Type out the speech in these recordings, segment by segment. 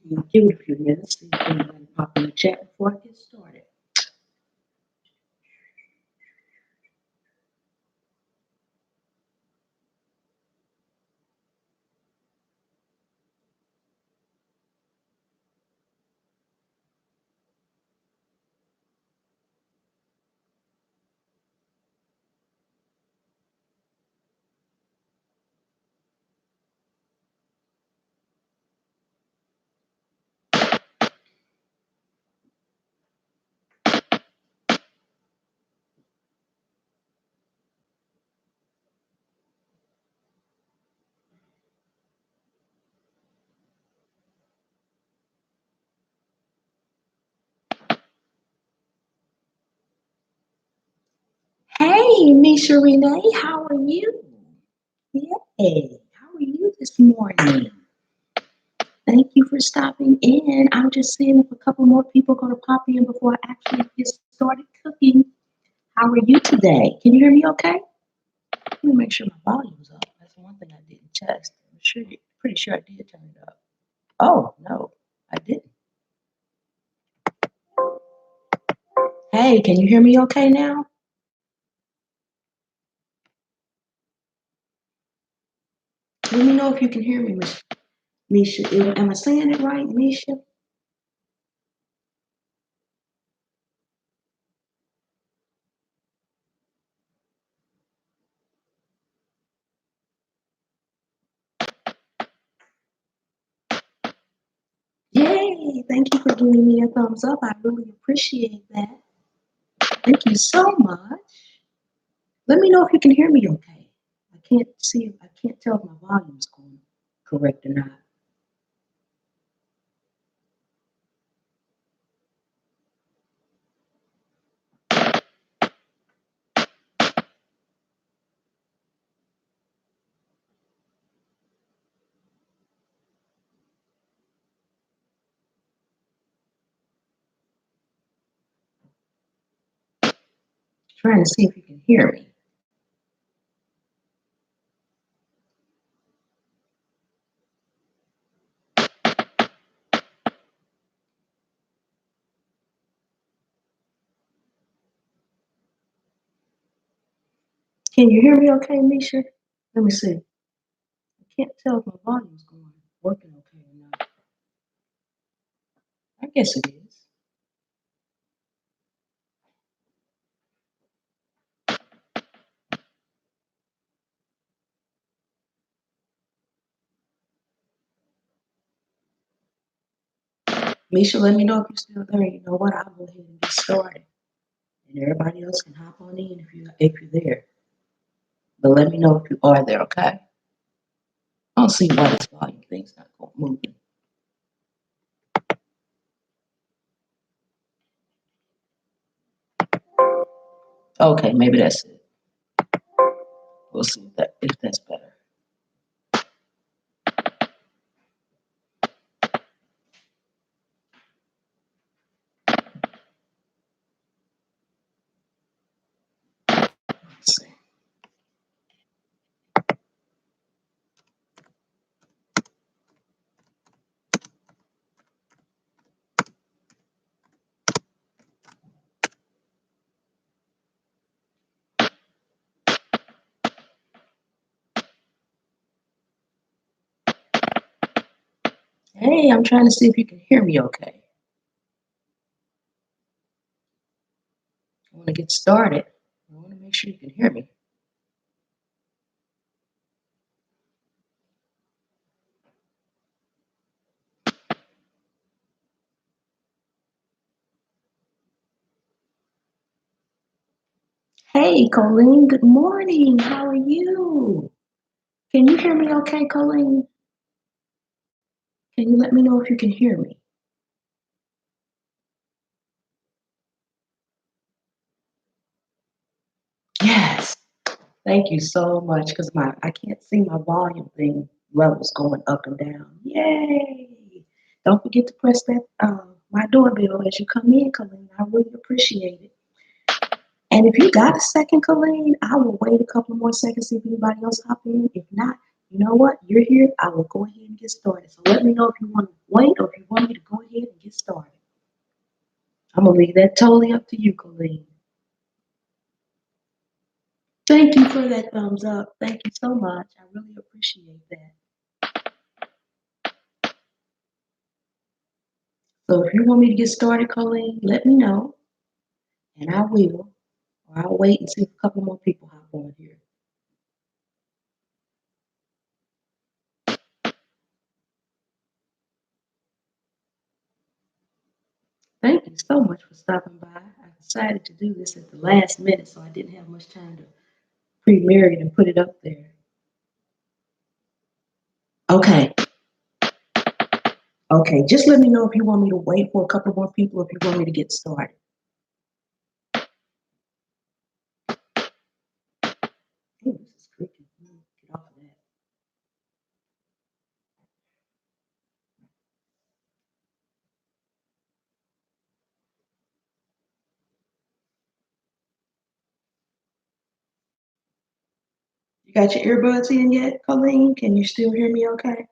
Give it a few minutes, see if anybody pop in the chat before I get started. Hey, Misha Renee, how are you? Yay, how are you this morning? Thank you for stopping in. I'm just seeing if a couple more people are going to pop in before I actually get started cooking. How are you today? Can you hear me okay? Let me make sure my volume's up. That's one thing I didn't test. Pretty sure I did turn it up. Oh, no, I didn't. Hey, can you hear me okay now? Let me know if you can hear me, Misha. Am I saying it right, Misha? Yay! Thank you for giving me a thumbs up. I really appreciate that. Thank you so much. Let me know if you can hear me okay. I can't tell if my volume's going correct or not. Trying to see if you can hear me. Can you hear me okay, Misha? Let me see. I can't tell if my volume's working okay or not. I guess it is. Misha, let me know if you're still there. You know what? I'll go ahead and get started. And everybody else can hop on in if you're there. But let me know if you are there, okay? I don't see why this volume thing's not moving. Okay, maybe that's it. We'll see if that's better. Let's see. Hey, I'm trying to see if you can hear me okay. I want to get started. I want to make sure you can hear me. Hey, Colleen, good morning. How are you? Can you hear me okay, Colleen? Can you let me know if you can hear me? Yes. Thank you so much because I can't see my volume thing levels going up and down. Yay! Don't forget to press that my doorbell as you come in, Colleen. I really appreciate it. And if you got a second, Colleen, I will wait a couple more seconds see if anybody else hop in. If not, You know what? You're here. I will go ahead and get started. So let me know if you want to wait or if you want me to go ahead and get started. I'm going to leave that totally up to you, Colleen. Thank you for that thumbs up. Thank you so much. I really appreciate that. So if you want me to get started, Colleen, let me know, and I will. Or I'll wait and see if a couple more people hop on here. Thank you so much for stopping by. I decided to do this at the last minute, so I didn't have much time to premiere it and put it up there. Okay, okay. Just let me know if you want me to wait for a couple more people, or if you want me to get started. Ooh, this is creepy. Get off of that. You got your earbuds in yet, Colleen? Can you still hear me okay?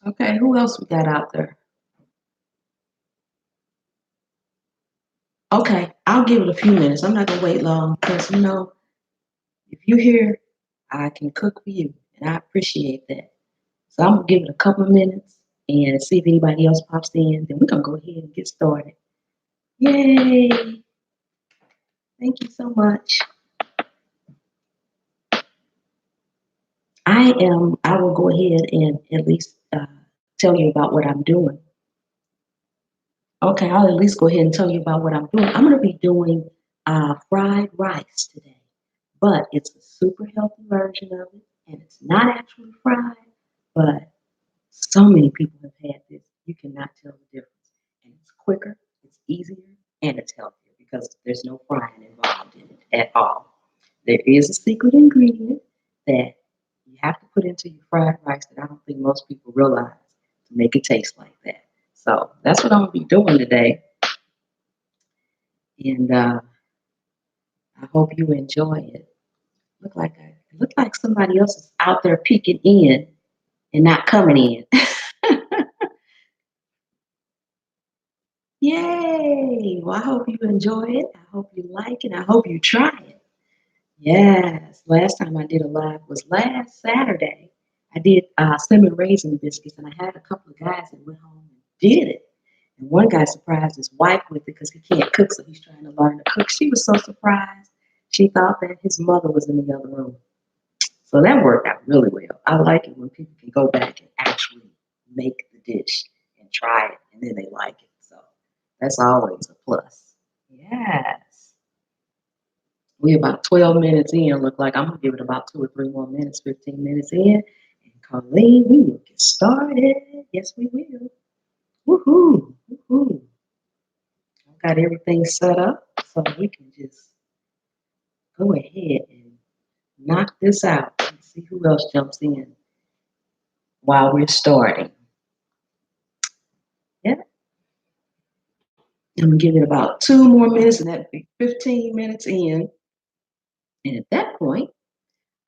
Okay, who else we got out there? Okay, I'll give it a few minutes. I'm not gonna wait long because if you're here, I can cook for you, and I appreciate that. So I'm gonna give it a couple of minutes and see if anybody else pops in. Then we're gonna go ahead and get started. Yay! Thank you so much. I will go ahead and at least tell you about what I'm doing. Okay, I'll at least go ahead and tell you about what I'm doing. I'm gonna be doing fried rice today, but it's a super healthy version of it, and it's not actually fried, but so many people have had this, you cannot tell the difference. And it's quicker, it's easier, and it's healthier because there's no frying involved in it at all. There is a secret ingredient that you have to put into your fried rice that I don't think most people realize to make it taste like that. So that's what I'm gonna be doing today, and I hope you enjoy it. It look like somebody else is out there peeking in and not coming in. Yay! Well, I hope you enjoy it. I hope you like it. I hope you try it. Yes. Last time I did a live was last Saturday. I did cinnamon raisin biscuits, and I had a couple of guys that went home and did it. And one guy surprised his wife with it because he can't cook, so he's trying to learn to cook. She was so surprised. She thought that his mother was in the other room. So that worked out really well. I like it when people can go back and actually make the dish and try it, and then they like it. So that's always a plus. Yes. We about 12 minutes in. Look like I'm gonna give it about 2 or 3 more minutes, 15 minutes in. And Colleen, we will get started. Yes, we will. Woohoo! Woohoo! I've got everything set up so we can just go ahead and knock this out and see who else jumps in while we're starting. Yeah. I'm gonna give it about 2 more minutes, and that'd be 15 minutes in. And at that point,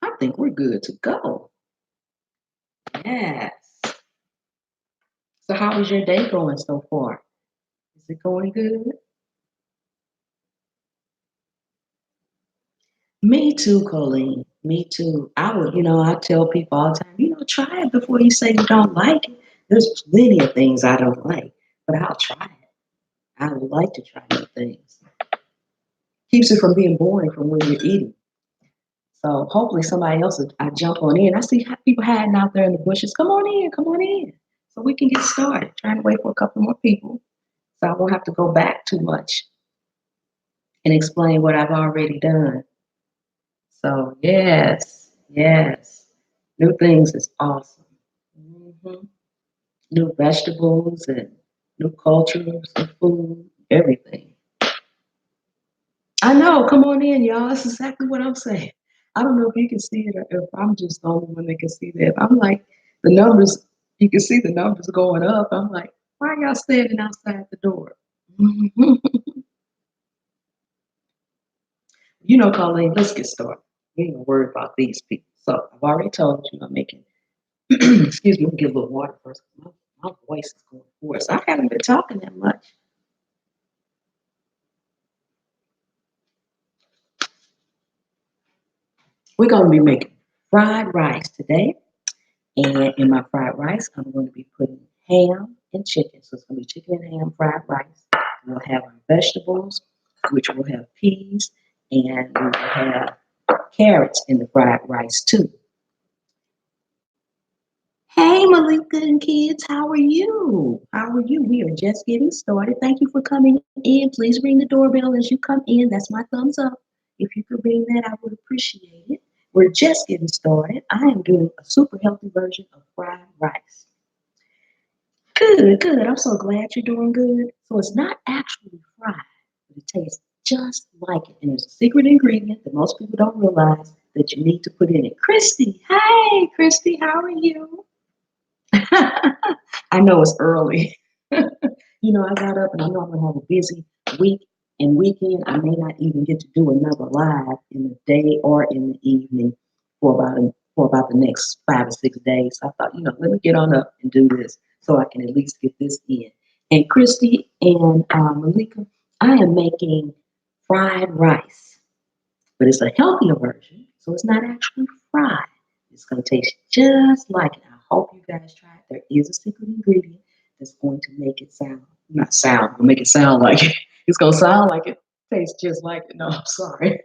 I think we're good to go. Yes. So how is your day going so far? Is it going good? Me too, Colleen. Me too. I tell people all the time, try it before you say you don't like it. There's plenty of things I don't like, but I'll try it. I would like to try new things. Keeps it from being boring from when you're eating. So hopefully somebody else will I jump on in. I see people hiding out there in the bushes. Come on in, come on in. So we can get started. Trying to wait for a couple more people. So I won't have to go back too much and explain what I've already done. So yes, yes. New things is awesome. hmm New vegetables and new cultures of food, everything. I know. Come on in, y'all. That's exactly what I'm saying. I don't know if you can see it or if I'm just the only one that can see that. I'm like, the numbers, you can see the numbers going up. I'm like, why are y'all standing outside the door? You know, Colleen, let's get started. We ain't gonna worry about these people. So I've already told you I'm making, excuse me, let me get a little water first. My voice is going hoarse. I haven't been talking that much. We're gonna be making fried rice today. And in my fried rice, I'm going to be putting ham and chicken. So it's going to be chicken and ham fried rice. We'll have our vegetables, which will have peas, and we will have carrots in the fried rice too. Hey, Malika and kids, how are you? How are you? We are just getting started. Thank you for coming in. Please ring the doorbell as you come in. That's my thumbs up. If you could ring that, I would appreciate it. We're just getting started. I am doing a super healthy version of fried rice. Good, good. I'm so glad you're doing good. So it's not actually fried, but it tastes just like it. And there's a secret ingredient that most people don't realize that you need to put in it. Christy, hey, Christy, how are you? I know it's early. I got up and I know I'm gonna have a busy week and weekend. I may not even get to do another live in the day or in the evening for about the next 5 or 6 days. So I thought, let me get on up and do this so I can at least get this in. And Christy and Malika, I am making fried rice, but it's a healthier version, so it's not actually fried. It's going to taste just like it. I hope you guys try it. There is a secret ingredient that's going to make it sound, not sound, but make it sound like it. It's going to sound like it, tastes just like it. No, I'm sorry.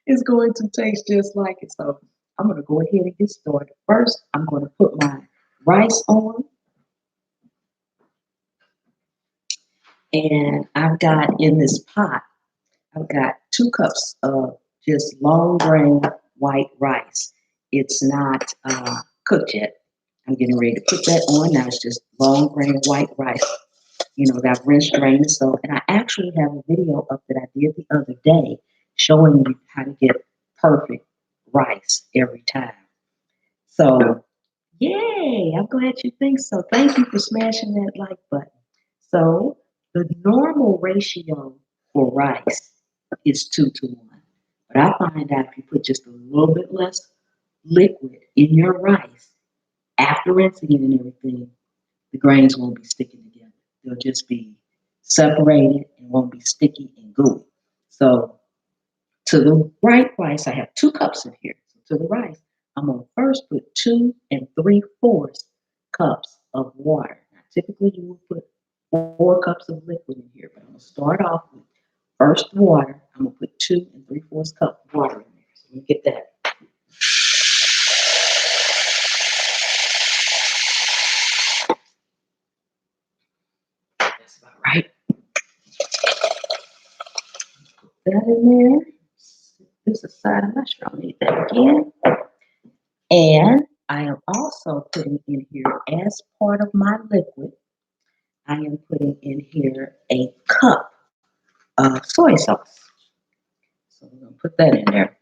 It's going to taste just like it. So I'm going to go ahead and get started. First, I'm going to put my rice on, and I've got in this pot, I've got 2 cups of just long grain white rice. It's not cooked yet. I'm getting ready to put that on. Now it's just long grain white rice. That I've rinsed, drained, so. And I actually have a video up that I did the other day showing you how to get perfect rice every time. So, yay! I'm glad you think so. Thank you for smashing that like button. So, the normal ratio for rice is 2 to 1. But I find out if you put just a little bit less liquid in your rice after rinsing it and everything, the grains won't be sticking together. They'll just be separated and won't be sticky and gooey. So to the right rice, I have 2 cups in here. So to the rice, I'm gonna first put 2 3/4 cups of water. Now, typically you will put 4 cups of liquid in here, but I'm gonna start off with first water. I'm gonna put 2 3/4 cup of water in there. So let me get that. That's about right. Put that in there. This aside, I'm not sure I'll need that again. And I am also putting in here, as part of my liquid, I am putting in here a cup of soy sauce. So we're going to put that in there.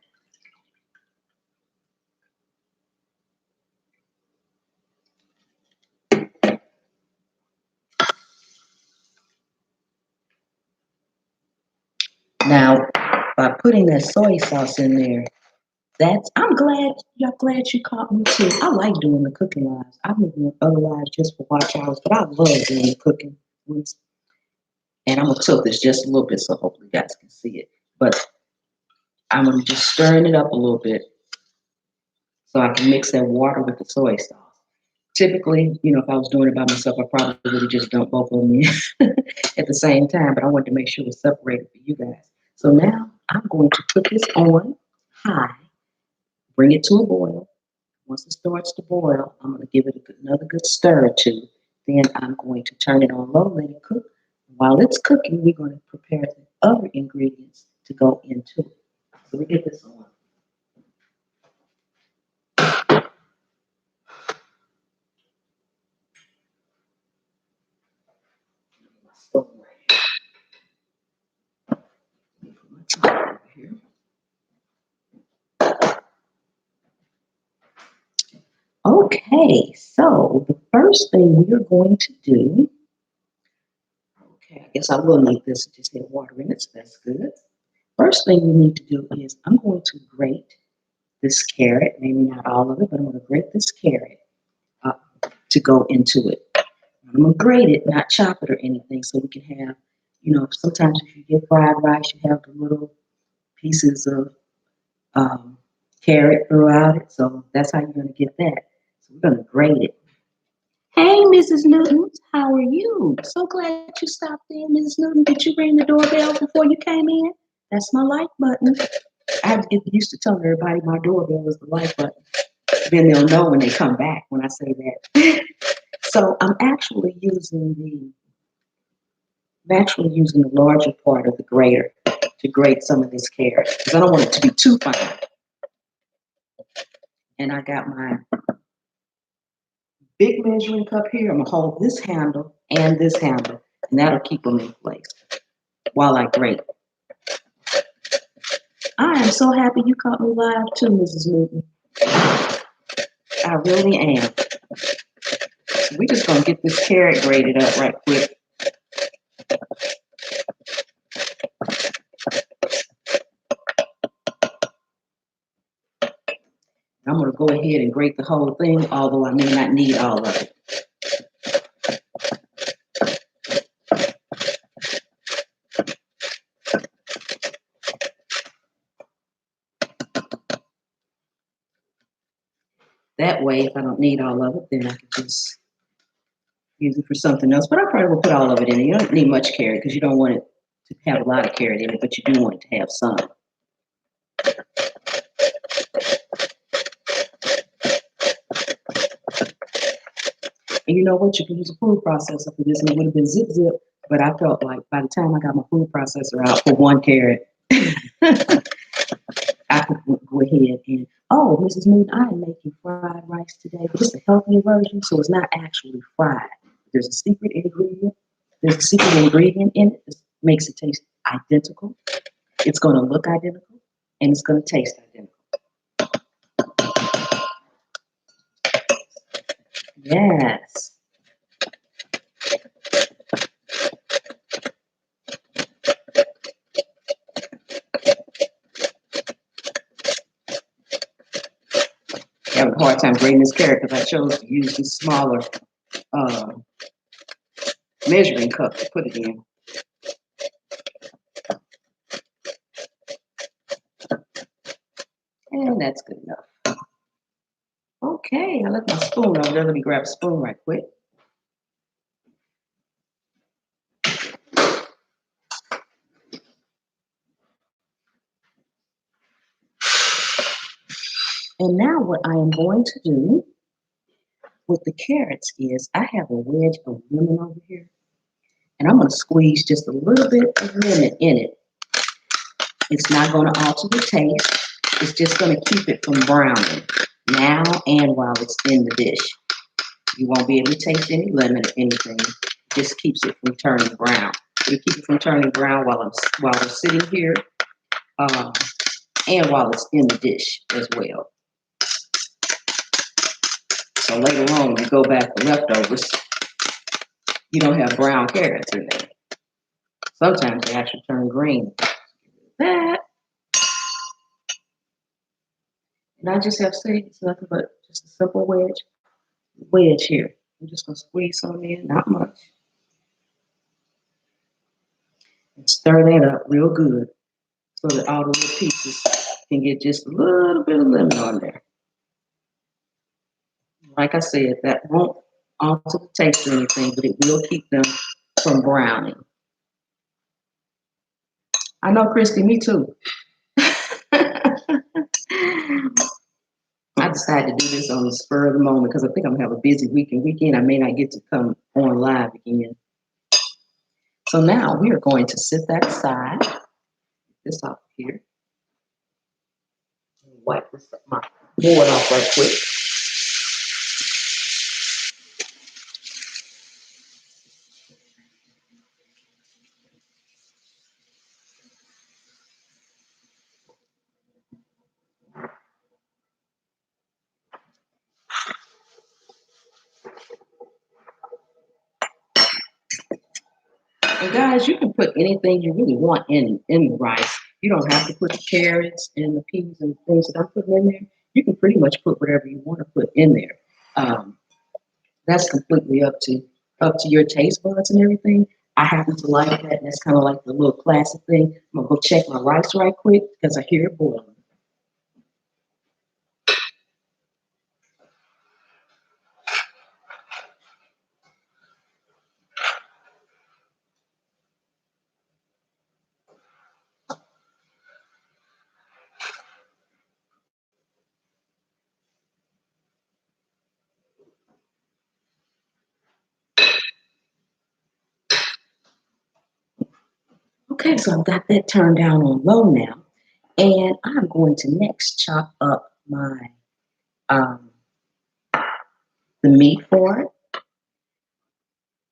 Now, by putting that soy sauce in there, I'm glad you caught me too. I like doing the cooking lives. I've been doing other lives just for watch hours, but I love doing the cooking ones. And I'm gonna tilt this just a little bit so hopefully you guys can see it. But I'm gonna just stirring it up a little bit so I can mix that water with the soy sauce. Typically, if I was doing it by myself, I probably would have just dumped both of them in at the same time, but I wanted to make sure it was separated for you guys. So now I'm going to put this on high, bring it to a boil. Once it starts to boil, I'm going to give it another good stir or two. Then I'm going to turn it on low, let it cook. While it's cooking, we're going to prepare the other ingredients to go into it. So we get this on. Okay, so the first thing we are going to do, okay, I guess I will need this. Just had water in it, so that's good. First thing we need to do is I'm going to grate this carrot, maybe not all of it, but I'm going to grate this carrot up to go into it. I'm going to grate it, not chop it or anything, so we can have, sometimes if you get fried rice, you have the little pieces of um, carrot throughout it. So that's how you're going to get that. So we're going to grate it. Hey, Mrs. Newton, how are you? So glad you stopped in, Mrs. Newton. Did you ring the doorbell before you came in? That's my like button. I have to get used to telling everybody my doorbell is the like button. Then they'll know when they come back when I say that. So I'm actually using the larger part of the grater to grate some of this carrot because I don't want it to be too fine. And I got my big measuring cup here. I'm gonna hold this handle, and that'll keep them in place while I grate. I am so happy you caught me live too, Mrs. Newton. I really am. So we're just gonna get this carrot grated up right quick. I'm gonna go ahead and grate the whole thing, although I may not need all of it. That way, if I don't need all of it, then I can just use it for something else. But I probably will put all of it in it. You don't need much carrot because you don't want it to have a lot of carrot in it, but you do want it to have some. And you know what? You can use a food processor for this, and it would have been zip zip. But I felt like by the time I got my food processor out for one carrot, I could go ahead and, oh, Mrs. Moon, I am making fried rice today, but it's a healthier version, so it's not actually fried. There's a secret ingredient. There's a secret ingredient in it that makes it taste identical. It's going to look identical, and it's going to taste identical. Yes. Having a hard time grating this carrot because I chose to use this smaller uh, measuring cup to put it in. And that's good enough. Okay, I left my spoon over there. Let me grab a spoon right quick. And now what I am going to do with the carrots is I have a wedge of lemon over here. And I'm going to squeeze just a little bit of lemon in it. It's not going to alter the taste. It's just going to keep it from browning now and while it's in the dish. You won't be able to taste any lemon or anything. It just keeps it from turning brown. It'll keep it from turning brown while we're sitting here and while it's in the dish as well. So later on, when you go back for leftovers, you don't have brown carrots in there. Sometimes they actually turn green. That. And I just have saved it's nothing but just a simple wedge here. I'm just gonna squeeze some in, not much. And stir that up real good so that all the little pieces can get just a little bit of lemon on there. Like I said, that won't alter the taste or anything, but it will keep them from browning. I know, Christy, me too. I decided to do this on the spur of the moment because I think I'm gonna have a busy weekend. I may not get to come on live again. So now we are going to sit that aside. This off here. Wipe this my board off right quick. And guys, you can put anything you really want in the rice. You don't have to put the carrots and the peas and things that I'm putting in there. You can pretty much put whatever you want to put in there. Um, that's completely up to your taste buds and everything. I happen to like that. That's kind of like the little classic thing. I'm gonna go check my rice right quick because I hear it boiling. Okay, so I've got that turned down on low now, and I'm going to next chop up my um, the meat for it.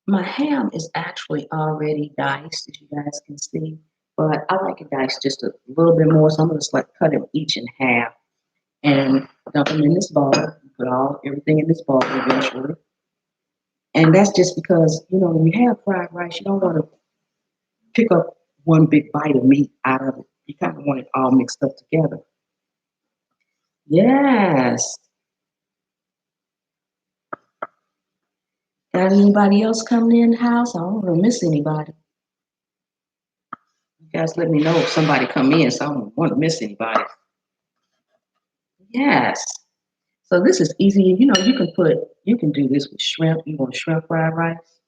My ham is actually already diced, as you guys can see, but I like it diced just a little bit more, so I'm gonna just like cut them each in half and dump them in this bowl. Put all everything in this bowl eventually, and that's just because when you have fried rice, you don't want to pick up one big bite of meat out of it. You kind of want it all mixed up together. Yes. Got anybody else coming in the house? I don't want to miss anybody. You guys let me know if somebody come in, so I don't want to miss anybody. Yes. So this is easy. You can do this with shrimp. You want shrimp fried rice?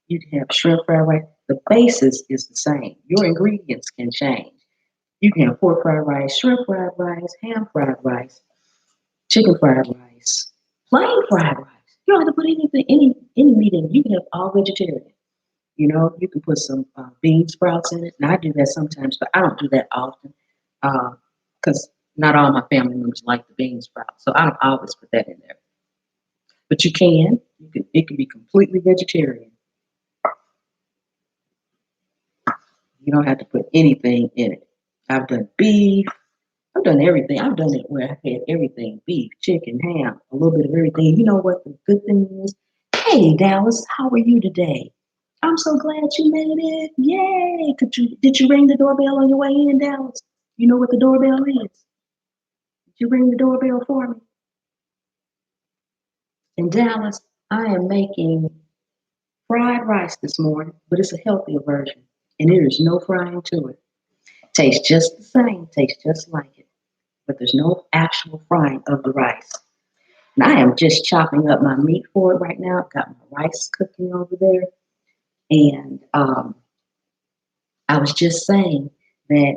You can have shrimp fried rice. The basis is the same. Your ingredients can change. You can have pork fried rice, shrimp fried rice, ham fried rice, chicken fried rice, plain fried rice. You don't have to put anything, any meat in it. You can have all vegetarian. You can put some bean sprouts in it. And I do that sometimes, but I don't do that often because not all my family members like the bean sprouts. So I don't always put that in there. But you can. It can be completely vegetarian. You don't have to put anything in it. I've done beef. I've done everything. I've done it where I've had everything: beef, chicken, ham, a little bit of everything. You know what the good thing is? Hey, Dallas, how are you today? I'm so glad you made it. Yay! Did you ring the doorbell on your way in, Dallas? You know what the doorbell is? Did you ring the doorbell for me? In Dallas, I am making fried rice this morning, but it's a healthier version, and there is no frying to it. Tastes just the same, tastes just like it, but there's no actual frying of the rice. And I am just chopping up my meat for it right now. I've got my rice cooking over there, and I was just saying that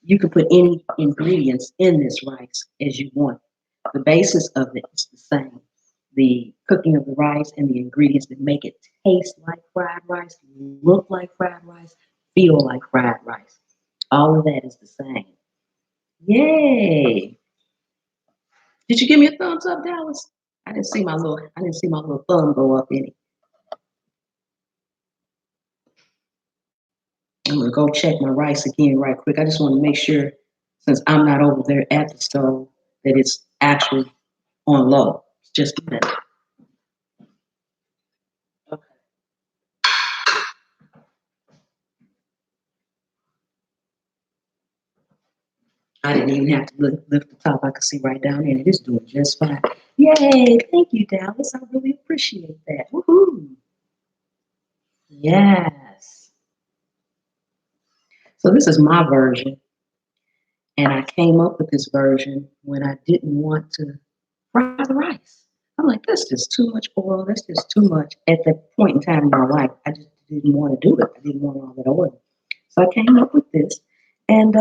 you can put any ingredients in this rice as you want. The basis of it is the same. The cooking of the rice and the ingredients that make it taste like fried rice, look like fried rice, feel like fried rice. All of that is the same. Yay! Did you give me a thumbs up, Dallas? I didn't see my little thumb go up any. I'm gonna go check my rice again right quick. I just want to make sure, since I'm not over there at the stove, that it's actually on low. Just a minute. Okay. I didn't even have to lift the top. I could see right down in it. It's doing just fine. Yay! Thank you, Dallas. I really appreciate that. Woohoo! Yes. So this is my version, and I came up with this version when I didn't want to fry the rice. I'm like, that's just too much oil. That's just too much. At that point in time in my life, I just didn't want to do it. I didn't want all that oil. So I came up with this. And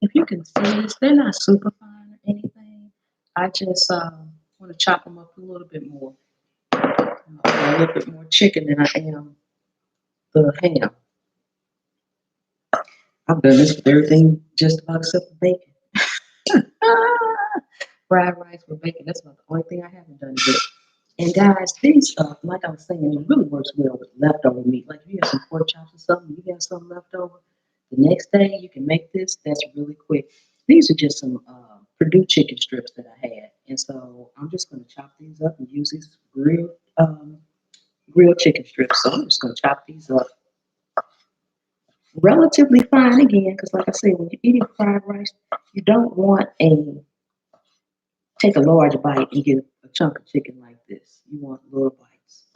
if you can see this, they're not super fine or anything. I just want to chop them up a little bit more. A little bit more chicken than I am the ham. I've done this with everything just about except for bacon. Ah, fried rice with bacon. That's about the only thing I haven't done yet. And guys, these like I was saying, it really works well with leftover meat. Like if you have some pork chops or something, you have some left over. The next day you can make this. That's really quick. These are just some Purdue chicken strips that I had, and so I'm just going to chop these up and use these grilled chicken strips. So I'm just going to chop these up Relatively fine again, because like I said, when you're eating fried rice, you don't want a take a large bite and get a chunk of chicken like this. You want little bites.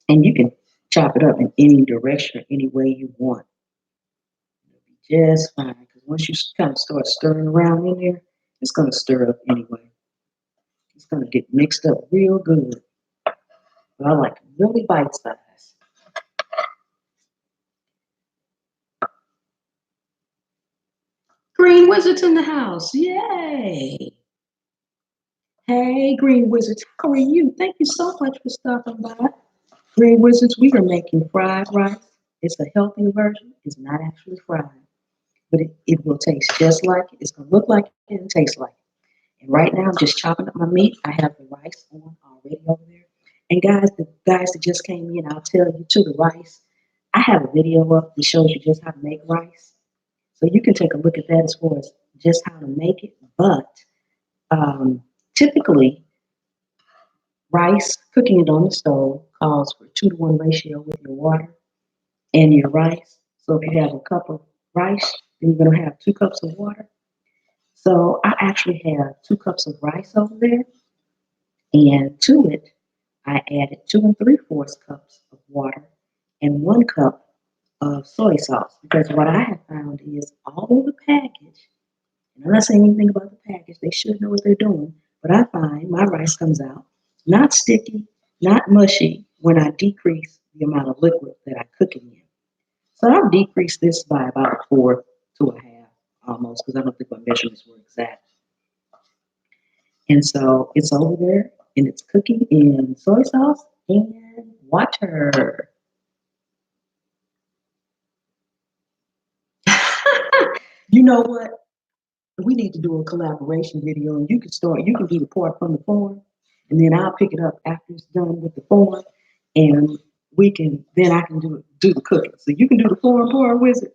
And you can chop it up in any direction, any way you want. It'll be just fine. Because once you kind of start stirring around in there, it's going to stir up anyway. It's going to get mixed up real good. But I like really bite size. Green Wizard's in the house. Yay. Hey, Green Wizards. How are you? Thank you so much for stopping by. Green Wizards, we are making fried rice. It's a healthier version. It's not actually fried, but it will taste just like it. It's going to look like it and taste like it. And right now, I'm just chopping up my meat. I have the rice on already over there. And guys, the guys that just came in, I'll tell you too, the rice. I have a video up that shows you just how to make rice. So you can take a look at that as far as just how to make it. But typically, rice, cooking it on the stove calls for 2-to-1 ratio with your water and your rice. So if you have a cup of rice, then you're going to have 2 cups of water. So I actually have 2 cups of rice over there, and to it, I added 2 and 3/4 cups of water and 1 cup of soy sauce. Because what I have found is all over the package, and I'm not saying anything about the package, they should know what they're doing, but I find my rice comes out not sticky, not mushy when I decrease the amount of liquid that I cook it in. So I've decreased this by about a fourth to a half almost because I don't think my measurements were exact. And so it's over there and it's cooking in soy sauce and water. You know what? We need to do a collaboration video and you can do the part from the form and then I'll pick it up after it's done with the form and then I can do the cooking. So you can do the form part with it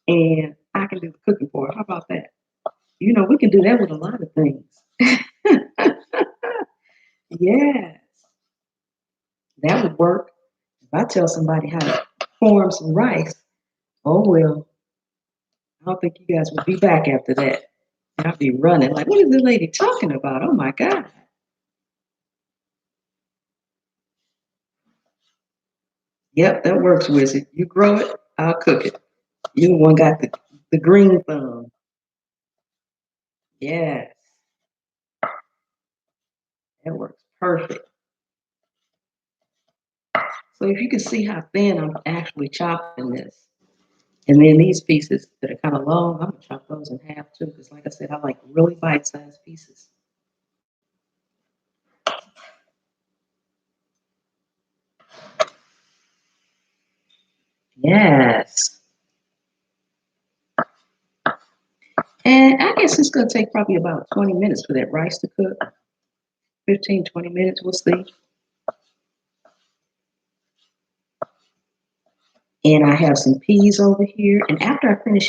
and I can do the cooking part. How about that? You know, we can do that with a lot of things. Yes, that would work. If I tell somebody how to form some rice, oh well, I don't think you guys would be back after that. I'd be running like, what is this lady talking about? Oh my God. Yep, that works, Wizard. You grow it, I'll cook it. You the one got the green thumb. Yes, that works perfect. So if you can see how thin I'm actually chopping this. And then these pieces that are kind of long, I'm gonna chop those in half too, because like I said, I like really bite-sized pieces. Yes. And I guess it's gonna take probably about 20 minutes for that rice to cook. 15, 20 minutes, we'll see. And I have some peas over here. And after I finish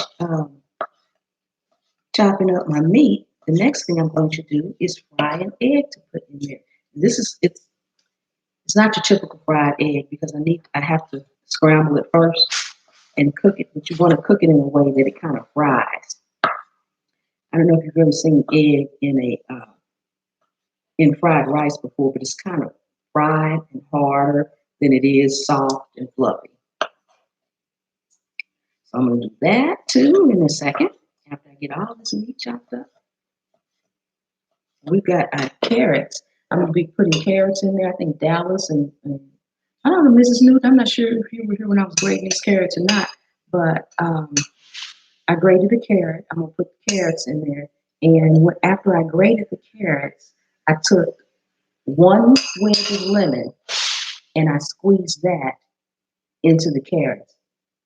chopping up my meat, the next thing I'm going to do is fry an egg to put in there. It's not your typical fried egg because I have to scramble it first and cook it, but you want to cook it in a way that it kind of fries. I don't know if you've ever seen egg in fried rice before, but it's kind of fried and harder than it is soft and fluffy. So I'm going to do that too in a second after I get all this meat chopped up. We've got carrots. I'm going to be putting carrots in there. I think Dallas and I don't know, Mrs. Newt. I'm not sure if you were here when I was grating these carrots or not, but I grated the carrot. I'm going to put the carrots in there. And after I grated the carrots, I took 1 wedge of lemon and I squeezed that into the carrots.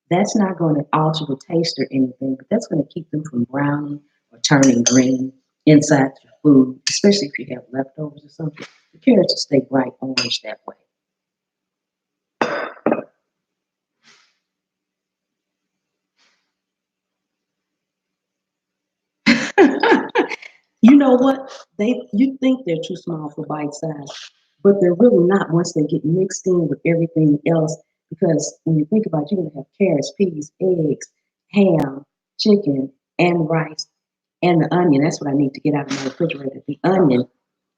That's not going to alter the taste or anything, but that's going to keep them from browning or turning green inside your food, especially if you have leftovers or something. The carrots will stay bright orange that way. You know what? You think they're too small for bite size, but they're really not once they get mixed in with everything else because when you think about it, you're gonna have carrots, peas, eggs, ham, chicken, and rice, and the onion. That's what I need to get out of my refrigerator. The onion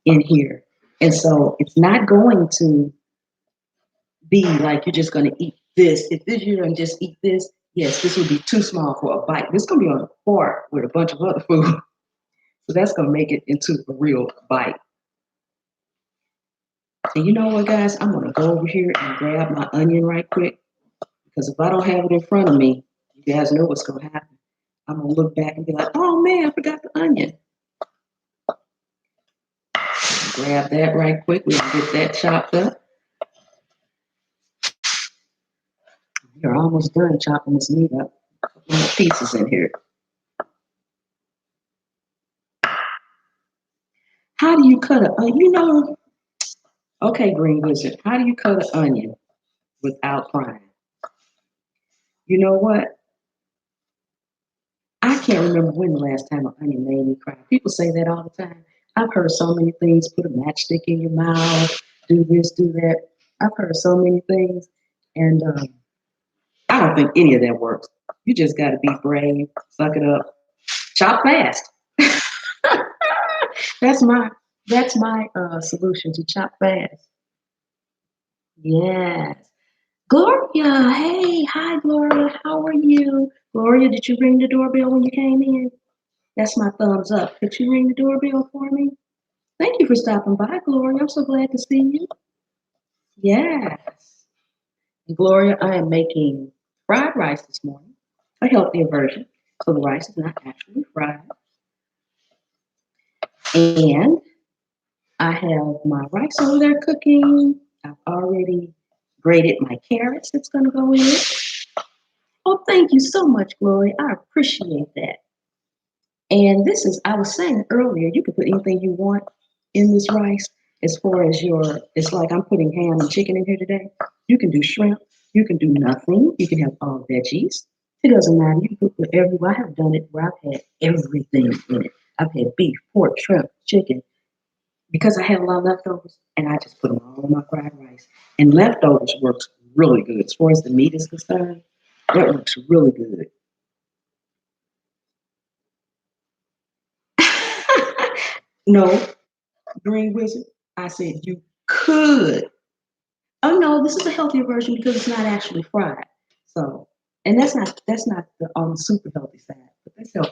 in here, and so it's not going to be like you're just gonna eat this. If this you're gonna just eat this, yes, this would be too small for a bite. This is gonna be on a fork with a bunch of other food, so that's gonna make it into a real bite. And you know what, guys? I'm gonna go over here and grab my onion right quick because if I don't have it in front of me, you guys know what's gonna happen. I'm gonna look back and be like, "Oh man, I forgot the onion." Grab that right quick. We can get that chopped up. We're almost done chopping this meat up. A couple more pieces in here. How do you cut a? You know, okay, Green Wizard. How do you cut an onion without crying? You know what? I can't remember when the last time an onion made me cry. People say that all the time. I've heard so many things. Put a matchstick in your mouth. Do this, do that. I've heard so many things, and I don't think any of that works. You just got to be brave, suck it up, chop fast. that's my that's my solution to chop fast. Yes. Gloria, hey, hi Gloria, how are you? Gloria, did you ring the doorbell when you came in? That's my thumbs up. Could you ring the doorbell for me? Thank you for stopping by, Gloria. I'm so glad to see you. Yes. Gloria, I am making fried rice this morning, a healthier version. So the rice is not actually fried. And I have my rice over there cooking. I've already grated my carrots that's going to go in it. Oh, thank you so much, Gloria. I appreciate that. And this is, I was saying earlier, you can put anything you want in this rice as far as your, it's like I'm putting ham and chicken in here today. You can do shrimp. You can do nothing. You can have all veggies. It doesn't matter. You can put whatever. I have done it where I've had everything in it. I've had beef, pork, shrimp, chicken, because I had a lot of leftovers, and I just put them all in my fried rice. And leftovers works really good. As far as the meat is concerned, that works really good. No, Green Wizard. I said you could. Oh no, this is a healthier version because it's not actually fried. So, and that's not the super healthy side, but that's healthy.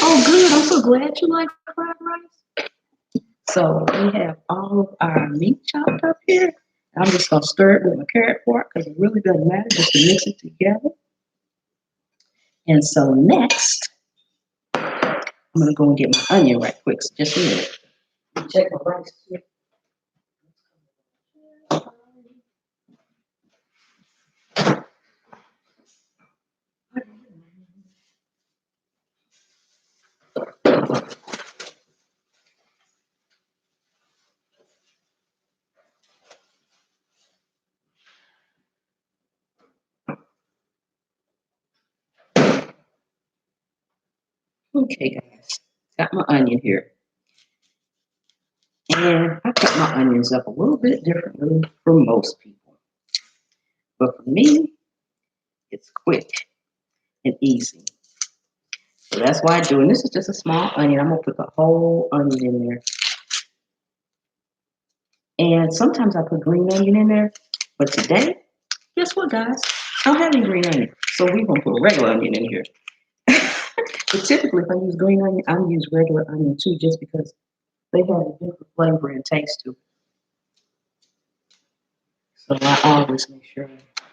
Oh, good. I'm so glad you like fried rice. So we have all of our meat chopped up here. I'm just gonna stir it with my carrot fork because it really doesn't matter just to mix it together. And so next, I'm gonna go and get my onion right quick. So just a minute. Check my rice. Okay, guys, got my onion here. And I cut my onions up a little bit differently from most people. But for me, it's quick and easy. So that's why I do. And this is just a small onion. I'm going to put the whole onion in there. And sometimes I put green onion in there. But today, guess what, guys? I don't have any green onion. So we're going to put regular onion in here. But typically, if I use green onion, I use regular onion too, just because they have a different flavor and taste to it. So I always make sure I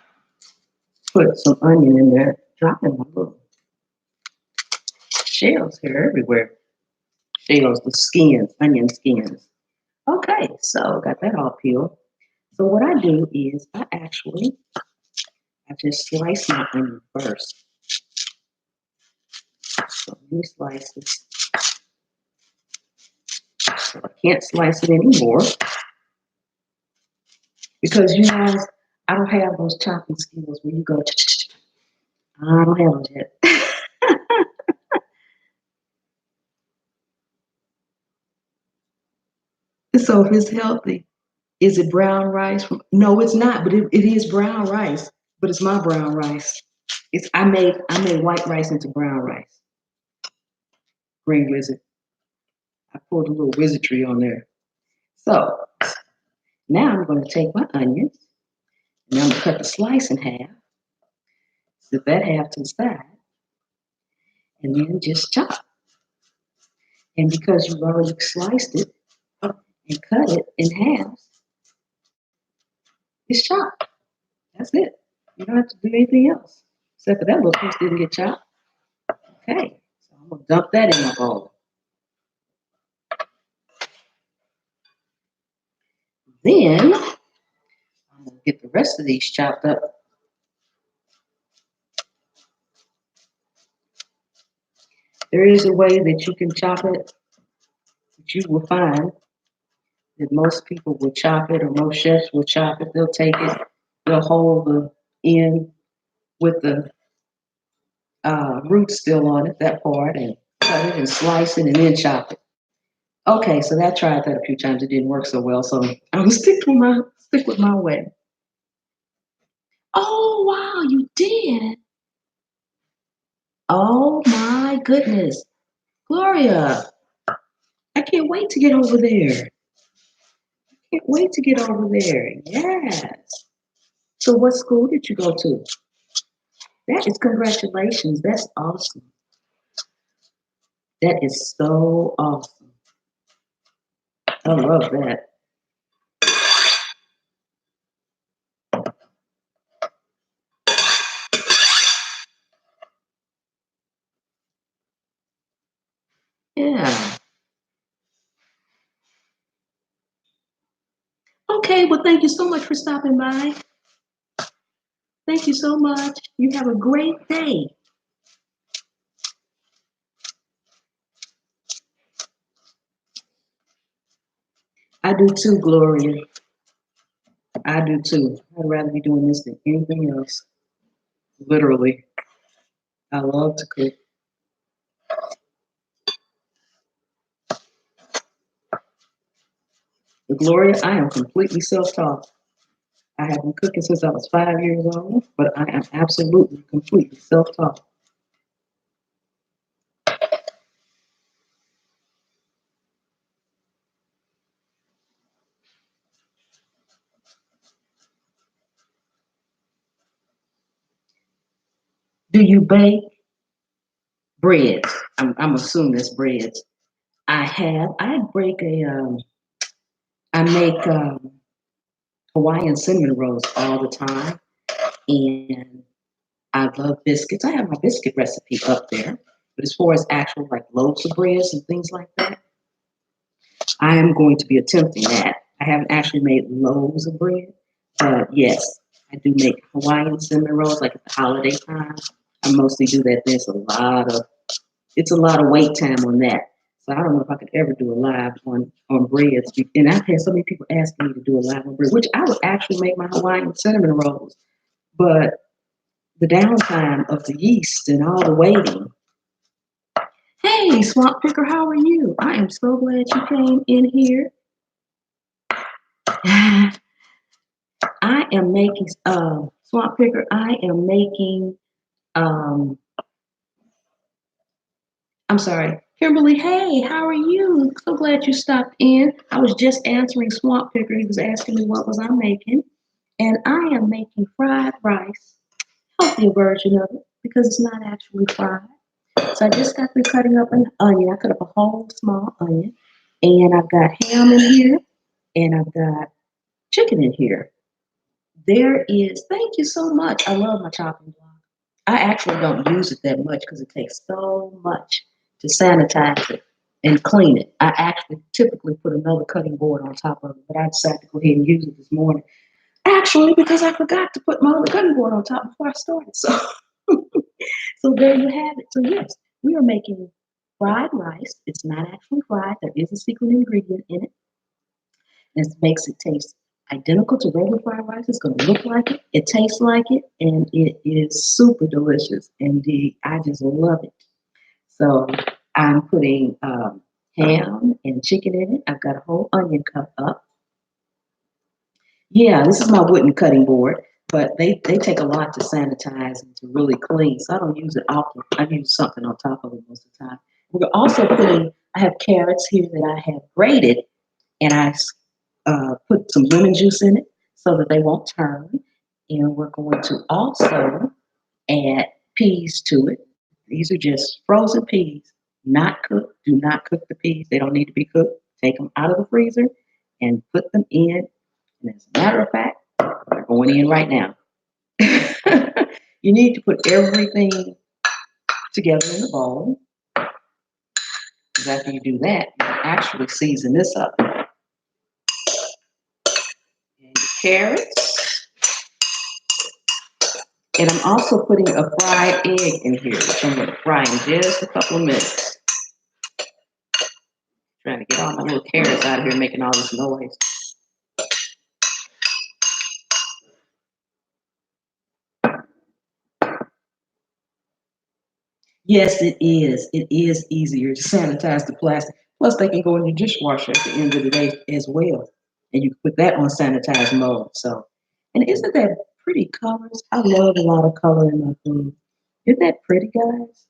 put some onion in there. Dropping my little shells here everywhere. Shells, the skins, onion skins. Okay, so got that all peeled. So what I do is I just slice my onion first. So let me slice this. So I can't slice it anymore because you guys, I don't have those chopping skills where you go. I don't have them yet. So if it's healthy, Is it brown rice? No, it's not, but it is brown rice. But it's my brown rice. It's I made white rice into brown rice. Green wizard. I pulled a little wizardry on there. So now I'm going to take my onions and I'm going to cut the slice in half, sit that half to the side, and then just chop. And because you've already sliced it and cut it in half, it's chopped. That's it. You don't have to do anything else. Except for that little piece didn't get chopped. Okay, so I'm gonna dump that in my bowl. Then I'm gonna get the rest of these chopped up. There is a way that you can chop it that you will find that most people will chop it, or most chefs will chop it. They'll take it, they'll hold the end with the root still on it, that part, and cut it and slice it and then chop it. Okay, so I tried that a few times. It didn't work so well, so I'm gonna stick with my way. Oh wow, you did! Oh my goodness, Gloria! I can't wait to get over there. Can't wait to get over there. Yes. So, what school did you go to? That is congratulations. That's awesome. That is so awesome. I love that. Yeah. Okay. Well, thank you so much for stopping by. Thank you so much. You have a great day. I do too, Gloria. I do too. I'd rather be doing this than anything else. Literally. I love to cook. But Gloria, I am completely self-taught. I have been cooking since I was 5 years old, but I am absolutely, completely self-taught. Do you bake breads? I'm assuming it's breads. I have. I break a. I make Hawaiian cinnamon rolls all the time, and I love biscuits. I have my biscuit recipe up there. But as far as actual like loaves of breads and things like that, I am going to be attempting that. I haven't actually made loaves of bread, but yes, I do make Hawaiian cinnamon rolls like at the holiday time. I mostly do that. It's a lot of wait time on that. So I don't know if I could ever do a live on breads. And I've had so many people asking me to do a live on bread, which I would actually make my Hawaiian cinnamon rolls. But the downtime of the yeast and all the waiting. Hey, Swamp Picker, how are you? I am so glad you came in here. I am making Swamp Picker. I am making. Um, I'm sorry, Kimberly. Hey, how are you? So glad you stopped in. I was just answering Swamp Picker. He was asking me what was I making, and I am making fried rice, healthier version of it because it's not actually fried. So I just got through cutting up an onion. I cut up a whole small onion, and I've got ham in here, and I've got chicken in here. There is. Thank you so much. I love my chopping block. I actually don't use it that much because it takes so much to sanitize it and clean it. I actually typically put another cutting board on top of it, but I decided to go ahead and use it this morning. Actually, because I forgot to put my other cutting board on top before I started. So, so there you have it. So yes, we are making fried rice. It's not actually fried. There is a secret ingredient in it. It makes it taste identical to regular fried rice. It's going to look like it. It tastes like it, and it is super delicious. Indeed, I just love it. So I'm putting ham and chicken in it. I've got a whole onion cut up. Yeah, this is my wooden cutting board, but they take a lot to sanitize and to really clean. So I don't use it often. I use something on top of it most of the time. We're also putting. I have carrots here that I have grated, and I put some lemon juice in it so that they won't turn. And we're going to also add peas to it. These are just frozen peas, not cooked. Do not cook the peas. They don't need to be cooked. Take them out of the freezer and put them in. And as a matter of fact, they're going in right now. You need to put everything together in a bowl. Because after you do that, you actually season this up. And your carrots. And I'm also putting a fried egg in here, which I'm going to fry in just a couple of minutes. Trying to get all my little carrots out of here making all this noise. Yes, it is. It is easier to sanitize the plastic. Plus, they can go in your dishwasher at the end of the day as well. And you can put that on sanitized mode. So, and isn't that pretty colors? I love a lot of color in my food. Isn't that pretty, guys?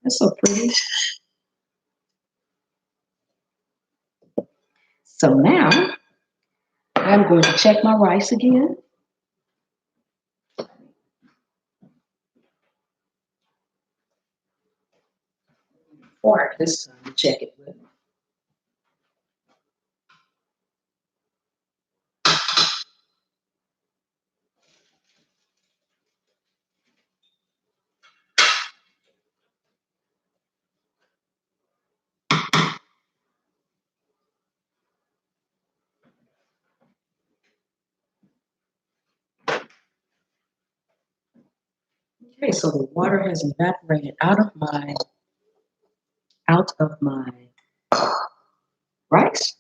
That's so pretty. So now I'm going to check my rice again. Fork this time to check it with. Okay, so the water has evaporated out of my rice,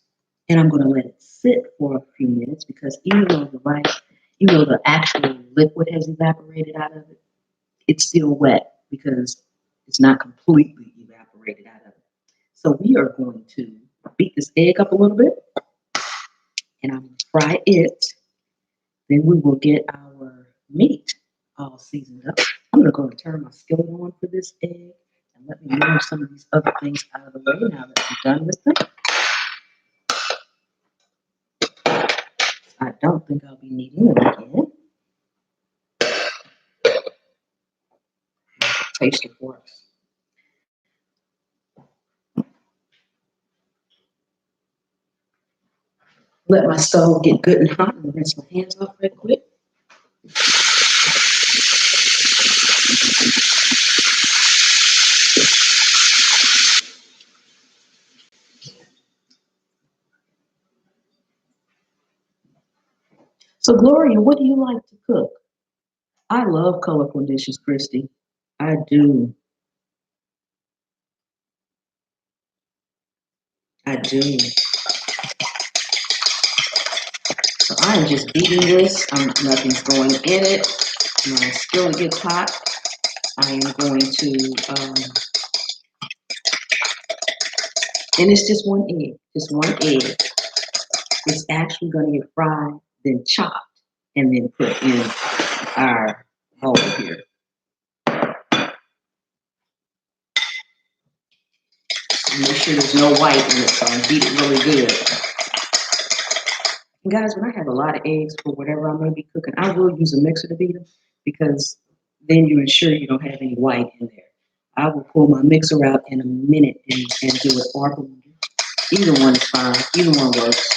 and I'm going to let it sit for a few minutes because even though the actual liquid has evaporated out of it, it's still wet because it's not completely evaporated out of it. So we are going to beat this egg up a little bit, and I'm going to fry it. Then we will get our meat all seasoned up. I'm going to go and turn my skillet on for this egg and let me move some of these other things out of the way now that I'm done with them. I don't think I'll be needing them again. Taste it works. Let my stove get good and hot and rinse my hands off real quick. So, Gloria, what do you like to cook? I love colorful dishes, Christy. I do. I do. So I am just beating this. Nothing's going in it. My skillet gets hot. I am going to, and it's just one egg. Just one egg. It's actually going to get fried, then chopped, and then put in our bowl here. Make sure there's no white in it, so I beat it really good. And guys, when I have a lot of eggs for whatever I may be cooking, I will use a mixer to beat them because then you ensure you don't have any white in there. I will pull my mixer out in a minute and do it or blender. Either one is fine. Either one works.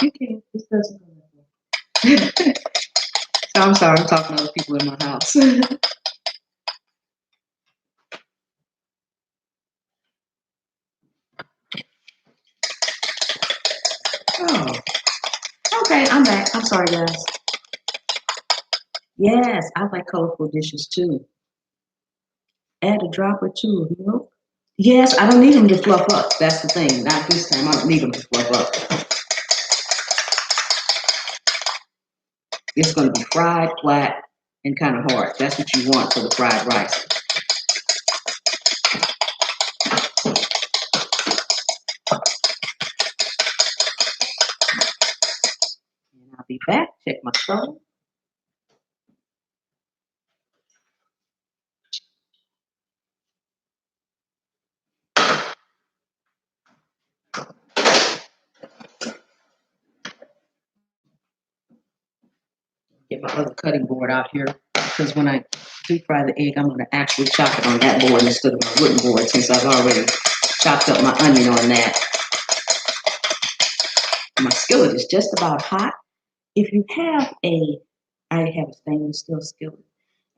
You can. This doesn't go that way. So I'm sorry, I'm talking to other people in my house. Oh, okay, I'm back. I'm sorry, guys. Yes, I like colorful dishes too. Add a drop or two of milk. Yes, I don't need them to fluff up. That's the thing. Not this time. I don't need them to fluff up. It's going to be fried, flat, and kind of hard. That's what you want for the fried rice. I'll be back. Check my stove. Get my other cutting board out here because when I deep fry the egg, I'm going to actually chop it on that board instead of my wooden board since I've already chopped up my onion on that. My skillet is just about hot. If you have I have a stainless steel skillet,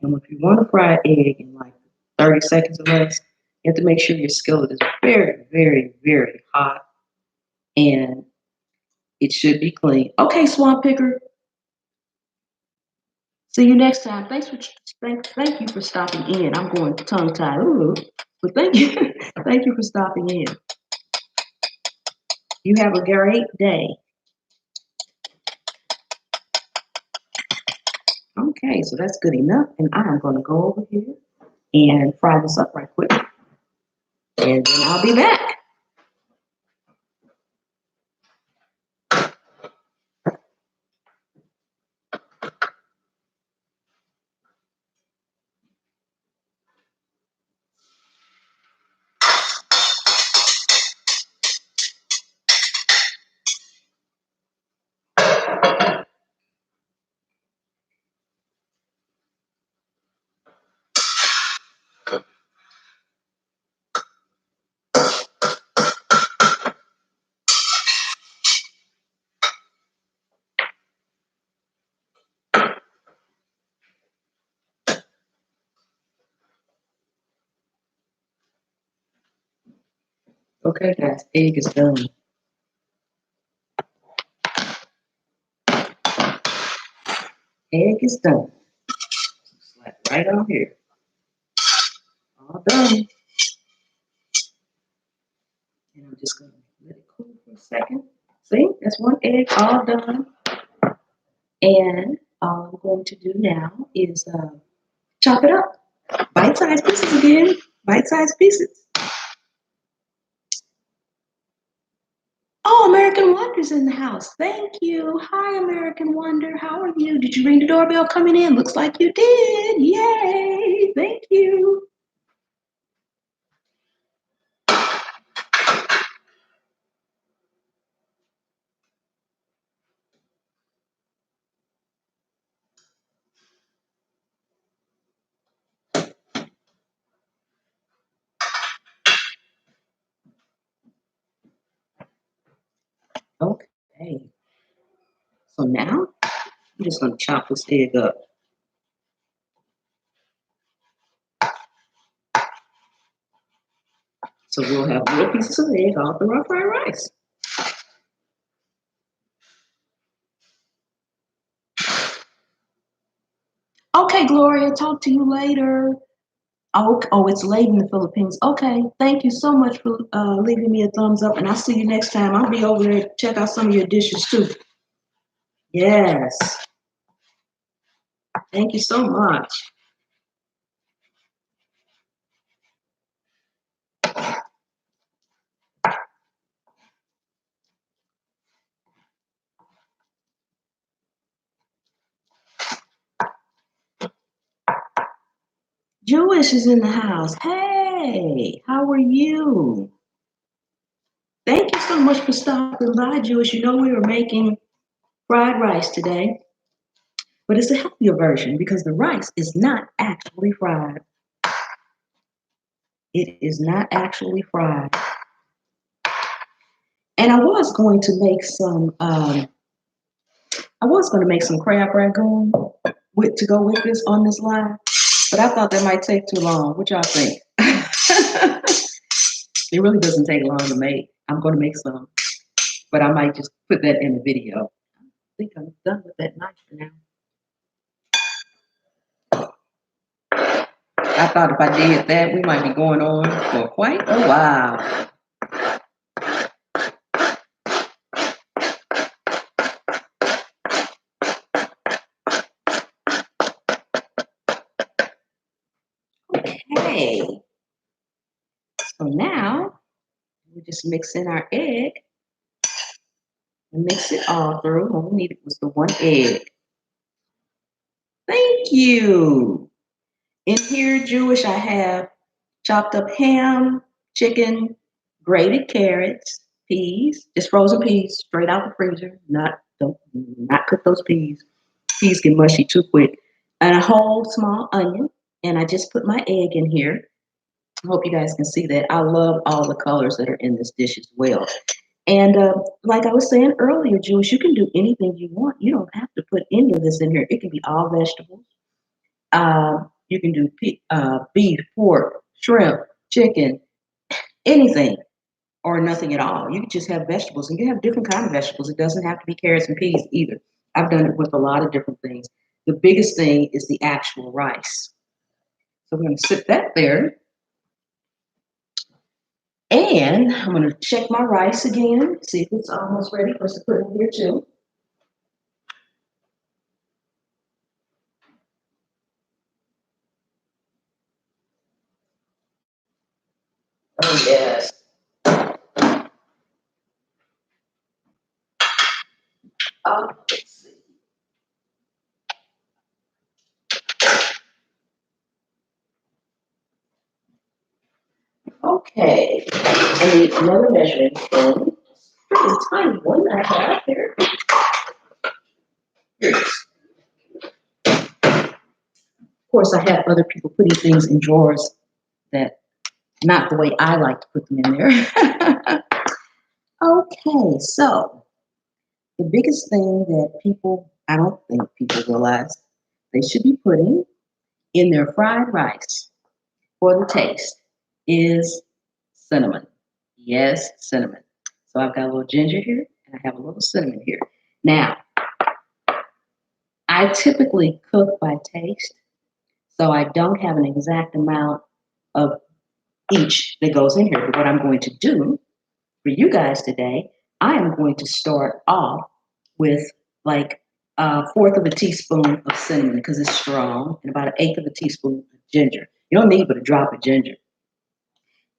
and if you want to fry an egg in like 30 seconds or less, you have to make sure your skillet is very, very, very hot, and it should be clean. Okay, swamp picker. See you next time. Thank you for stopping in. I'm going tongue tied. Ooh, but thank you, thank you for stopping in. You have a great day. Okay, so that's good enough, and I'm going to go over here and fry this up right quick, and then I'll be back. Okay, guys, egg is done. Egg is done. Slap right on here. All done. And I'm just going to let it cool for a second. See, that's one egg all done. And all I'm going to do now is chop it up. Bite-sized pieces again. Bite-sized pieces. Oh, American Wonder's in the house. Thank you. Hi, American Wonder. How are you? Did you ring the doorbell coming in? Looks like you did. Yay. Thank you. Okay. So now I'm just going to chop this egg up. So we'll have little pieces of egg all through our fried rice. Okay, Gloria, talk to you later. Oh, it's late in the Philippines. Okay, thank you so much for leaving me a thumbs up, and I'll see you next time. I'll be over there to check out some of your dishes too. Yes, thank you so much. Jewish is in the house. Hey, how are you? Thank you so much for stopping by, Jewish. You know we were making fried rice today, but it's a healthier version because the rice is not actually fried. It is not actually fried. And I was going to make some crab rangoon to go with this on this live, but I thought that might take too long. What y'all think? It really doesn't take long to make. I'm going to make some, but I might just put that in the video. I think I'm done with that knife for now. I thought if I did that, we might be going on for quite a while. Okay, so now we just mix in our egg. and mix it all through. All we needed was the one egg. Thank you. In here, Jewish, I have chopped up ham, chicken, grated carrots, peas, just frozen peas, straight out the freezer. Not cook those peas. Peas get mushy too quick. And a whole small onion. And I just put my egg in here. I hope you guys can see that. I love all the colors that are in this dish as well. And like I was saying earlier, Jules, you can do anything you want. You don't have to put any of this in here. It can be all vegetables. You can do beef, pork, shrimp, chicken, anything, or nothing at all. You can just have vegetables, and you have different kind of vegetables. It doesn't have to be carrots and peas either. I've done it with a lot of different things. The biggest thing is the actual rice. So I'm going to sit that there. And I'm going to check my rice again, see if it's almost ready for us to put in here too. Oh, yes. Let's see. Okay. I need another measuring spoon. Pretty tiny one I have here. Of course, I have other people putting things in drawers that not the way I like to put them in there. Okay, so the biggest thing that I don't think people realize they should be putting in their fried rice for the taste is cinnamon. Yes, cinnamon. So I've got a little ginger here and I have a little cinnamon here. Now, I typically cook by taste, so I don't have an exact amount of each that goes in here. But what I'm going to do for you guys today, I am going to start off with like a fourth of a teaspoon of cinnamon because it's strong, and about an eighth of a teaspoon of ginger. You don't need but a drop of ginger.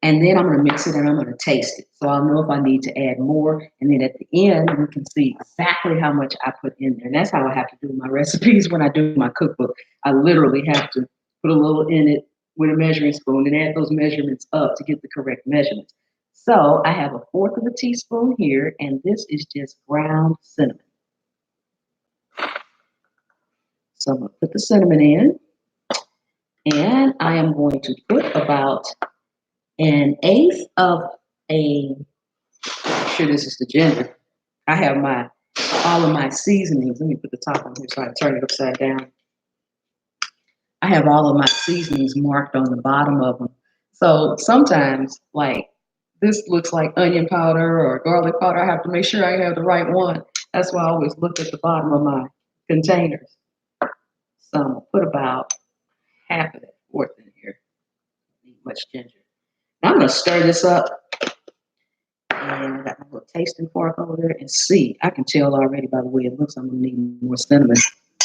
And then I'm going to mix it and I'm going to taste it. So I'll know if I need to add more. And then at the end, you can see exactly how much I put in there. And that's how I have to do my recipes when I do my cookbook. I literally have to put a little in it with a measuring spoon and add those measurements up to get the correct measurements. So I have a fourth of a teaspoon here, and this is just ground cinnamon. So I'm going to put the cinnamon in, and I am going to put about an eighth of a, I'm sure this is the ginger. I have all of my seasonings. Let me put the top on here so I can turn it upside down. I have all of my seasonings marked on the bottom of them. So sometimes, like, this looks like onion powder or garlic powder. I have to make sure I have the right one. That's why I always look at the bottom of my containers. So I'm gonna put about half of that fourth in here. Don't need much ginger. Now I'm gonna stir this up. And I got my little tasting fork over there and see. I can tell already by the way it looks, I'm gonna need more cinnamon. I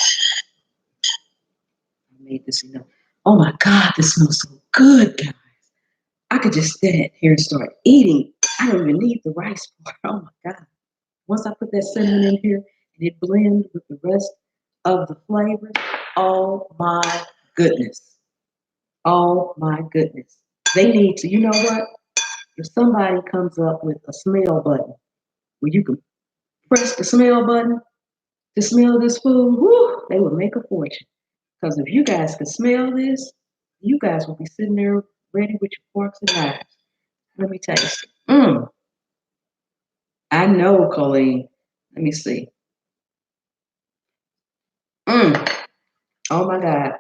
made this enough. Oh my God, this smells so good, guys. I could just stand here and start eating. I don't even need the rice part. Oh my God. Once I put that cinnamon in here and it blends with the rest of the flavors, oh my goodness. Oh my goodness. They need to, you know what? If somebody comes up with a smell button where you can press the smell button to smell this food, whoo, they would make a fortune. Because if you guys could smell this, you guys will be sitting there ready with your forks and knives. Let me taste it. I know, Colleen. Let me see. Oh my God.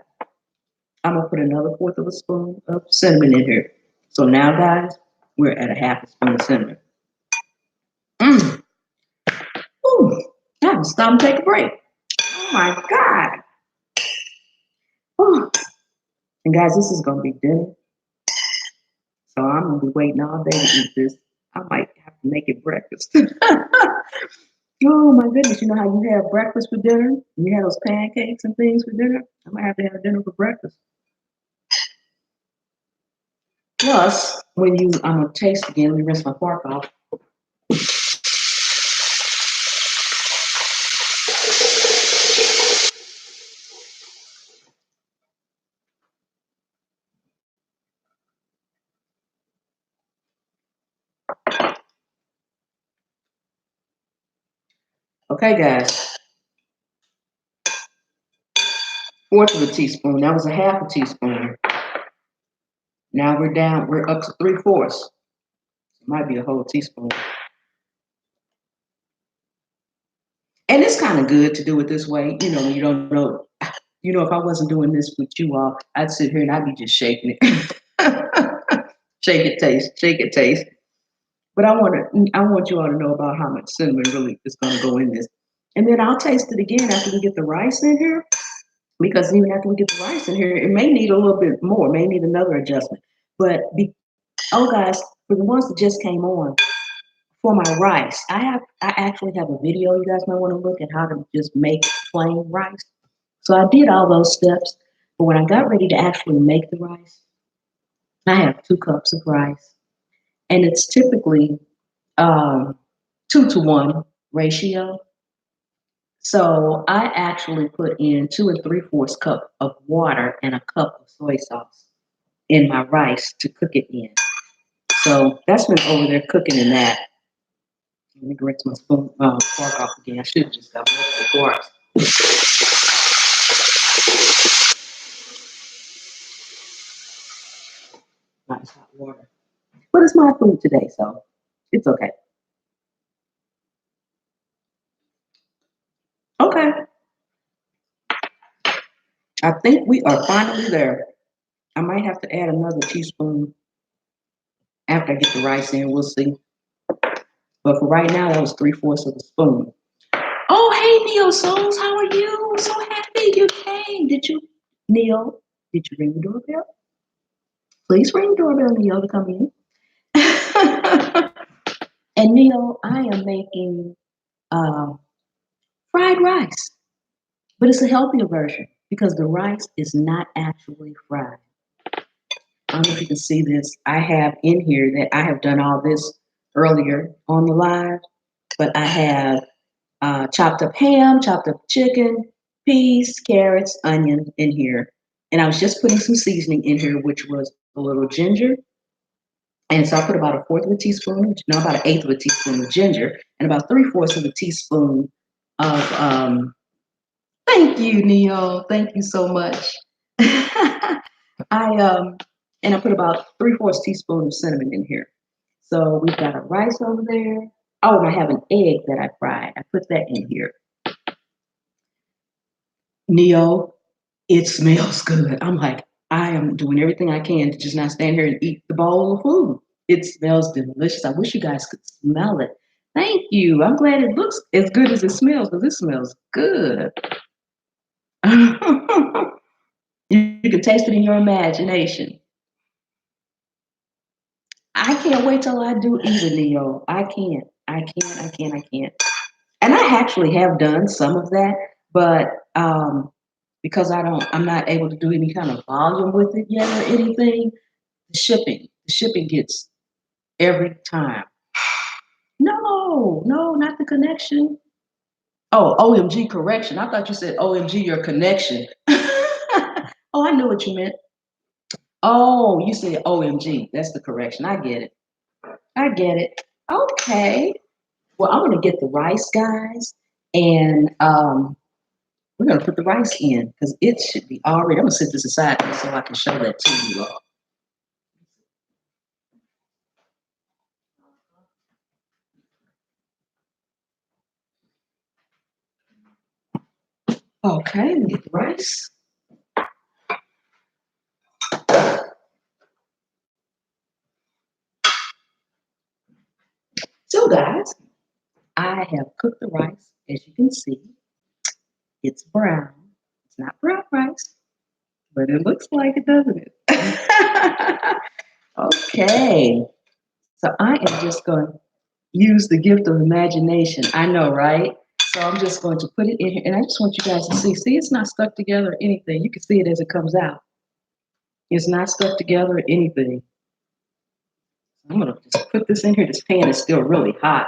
I'm gonna put another fourth of a spoon of cinnamon in here. So now, guys, we're at a half a spoon of cinnamon. Ooh, I have to stop and take a break. Oh my God. Ooh. And guys, this is gonna be dinner. So I'm gonna be waiting all day to eat this. I might have to make it breakfast. Oh my goodness, you know how you have breakfast for dinner? You have those pancakes and things for dinner? I might have to have dinner for breakfast. Plus, I'm gonna taste again, let me rinse my fork off. Okay, guys, fourth of a teaspoon. That was a half a teaspoon. Now we're up to 3/4. It might be a whole teaspoon. And it's kind of good to do it this way, when you don't know. If I wasn't doing this with you all, I'd sit here and I'd be just shaking it. Shake it, taste. But I want you all to know about how much cinnamon really is going to go in this. And then I'll taste it again after we get the rice in here, because even after we get the rice in here, it may need a little bit more, may need another adjustment. But oh, guys, for the ones that just came on, for my rice, I actually have a video. You guys might want to look at how to just make plain rice. So I did all those steps, but when I got ready to actually make the rice, I have 2 cups of rice, and it's typically 2-to-1 ratio. So I actually put in 2 and 3/4 cup of water and a cup of soy sauce in my rice to cook it in. So that's been over there cooking in that. Let me rinse my spoon fork off again. I should have just got multiple forks. Nice hot water. But it's my food today, so it's okay. Okay. I think we are finally there. I might have to add another teaspoon after I get the rice in. We'll see. But for right now, that was 3/4 of a spoon. Oh, hey, Neo Souls, how are you? So happy you came. Neo, did you ring the doorbell? Please ring the doorbell, Neo, to come in. And Neo, I am making uh, fried rice, but it's a healthier version because the rice is not actually fried. I don't know if you can see this. I have in here that I have done all this earlier on the live, but I have chopped up ham, chopped up chicken, peas, carrots, onion in here. And I was just putting some seasoning in here, which was a little ginger. And so I put about 1/4 of a teaspoon, no, about 1/8 of a teaspoon of ginger, and about 3/4 of a teaspoon of, thank you, Neo. Thank you so much. I and I put about 3/4 teaspoon of cinnamon in here. So we've got a rice over there. Oh, and I have an egg that I fried. I put that in here. Neo, it smells good. I'm like, I am doing everything I can to just not stand here and eat the bowl of food. It smells delicious. I wish you guys could smell it. Thank you. I'm glad it looks as good as it smells because it smells good. You can taste it in your imagination. I can't wait till I do either, Neo. I can't. I can't. And I actually have done some of that, but because I'm not able to do any kind of volume with it yet or anything. The shipping gets every time. No, no, not the connection. Oh, OMG correction. I thought you said OMG your connection. Oh, I knew what you meant. Oh, you said OMG. That's the correction. I get it. I get it. Okay. Well, I'm gonna get the rice, guys, and we're gonna put the rice in because it should be already. I'm gonna set this aside so I can show that to you all. Okay, we get the rice. So, guys, I have cooked the rice. As you can see, it's brown. It's not brown rice, but it looks like it, doesn't it? Okay, so I am just going to use the gift of imagination. I know, right? So I'm just going to put it in here, and I just want you guys to see. See, it's not stuck together or anything. You can see it as it comes out. It's not stuck together or anything. I'm going to just put this in here. This pan is still really hot.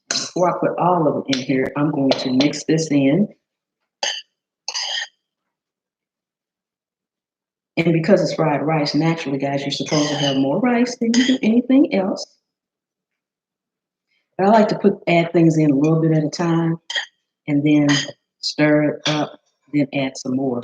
Before I put all of it in here, I'm going to mix this in. And because it's fried rice, naturally, guys, you're supposed to have more rice than you do anything else. But I like to add things in a little bit at a time and then stir it up, then add some more.